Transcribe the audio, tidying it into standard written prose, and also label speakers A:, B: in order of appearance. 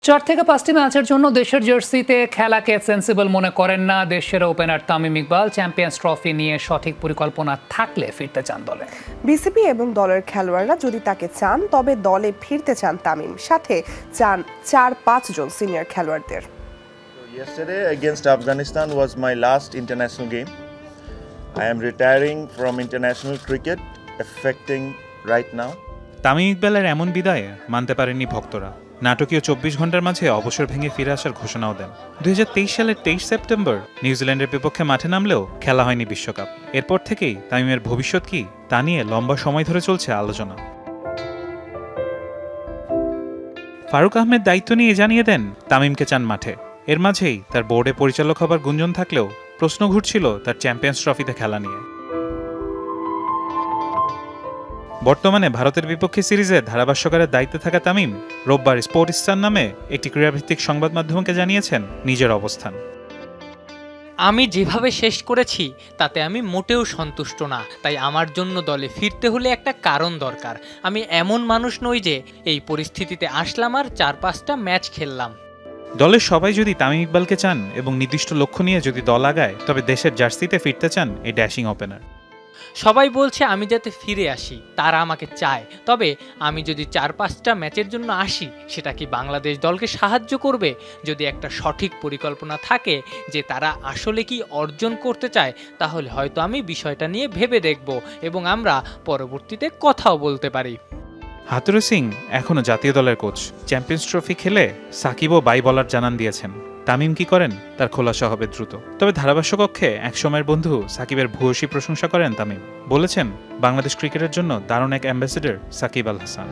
A: 4 থেকে 5টি ম্যাচের জন্য দেশের জার্সিতে খেলাকে সেন্সিবল মনে করেন না দেশের opener Tamim Iqbal. Champions trophy নিয়ে সঠিক পরিকল্পনা থাকলে ফিরতে চান দলে।
B: বিসিবি এবং দলের খেলোয়াড়রা যদি তাকে চান তবে দলে ফিরতে চান তামিম, সাথে চান 4-5 জন সিনিয়র খেলোয়াড়দের।
C: Yesterday against Afghanistan was my last international game. I am retiring from international cricket effecting right now.
D: Tamim ইকবালের এমন বিদায়ে মানতে পারেননি ভক্তরা। নাটকীয় 24 ঘন্টার মাঝে অবসর ভেঙে ফিরে আসার ঘোষণাও দেন। 2023 সালের 23 সেপ্টেম্বর নিউজিল্যান্ডের বিপক্ষে মাঠে নামলেও খেলা হয়নি বিশ্বকাপ। এরপর থেকেই তামিমের ভবিষ্যৎ কি তা নিয়ে লম্বা সময় ধরে চলছে আলোচনা। ফারুক আহমেদ দায়িত্ব নিয়ে জানিয়ে দেন তামিমকে চান মাঠে। এর মাঝেই তার বোর্ডে পরিচালক হবার গুঞ্জন থাকলেও প্রশ্ন ঘুরছিল তার চ্যাম্পিয়ন্স ট্রফিতে খেলা নিয়ে। বর্তমানে ভারতের বিপক্ষে সিরিজে ধারাভাষ্যকারের দায়িত্বে থাকা তামিম রোববার স্পোর্টস্টার নামে একটি ক্রীড়াভিত্তিক সংবাদ মাধ্যমকে জানিয়েছেন নিজের অবস্থান।
E: আমি যেভাবে শেষ করেছি তাতে আমি মোটেও সন্তুষ্ট না, তাই আমার জন্য দলে ফিরতে হলে একটা কারণ দরকার। আমি এমন মানুষ নই যে এই পরিস্থিতিতে আসলাম আর 4-5টা ম্যাচ খেললাম।
D: দলের সবাই যদি তামিম ইকবালকে চান এবং নির্দিষ্ট লক্ষ্য নিয়ে যদি দল আগায়, তবে দেশের জার্সিতে ফিরতে চান এই ড্যাশিং ওপেনার।
E: সবাই বলছে আমি যাতে ফিরে আসি, তারা আমাকে চায়। তবে আমি যদি 4-5টা ম্যাচের জন্য আসি, সেটা কি বাংলাদেশ দলকে সাহায্য করবে? যদি একটা সঠিক পরিকল্পনা থাকে যে তারা আসলে কি অর্জন করতে চায়, তাহলে হয়তো আমি বিষয়টা নিয়ে ভেবে দেখব এবং আমরা পরবর্তীতে কথাও বলতে পারি।
D: হাতুরু সিং এখনও জাতীয় দলের কোচ। চ্যাম্পিয়ন্স ট্রফি খেলে সাকিবও বাই বলার জানান দিয়েছেন। তামিম কি করেন তার খোলাসা হবে দ্রুত। তবে ধারাভাষ্য কক্ষে একসময়ের বন্ধু সাকিবের ভূয়সী প্রশংসা করেন তামিম। বলেছেন, বাংলাদেশ ক্রিকেটের জন্য দারুণ এক অ্যাম্বাসেডর সাকিব আল হাসান।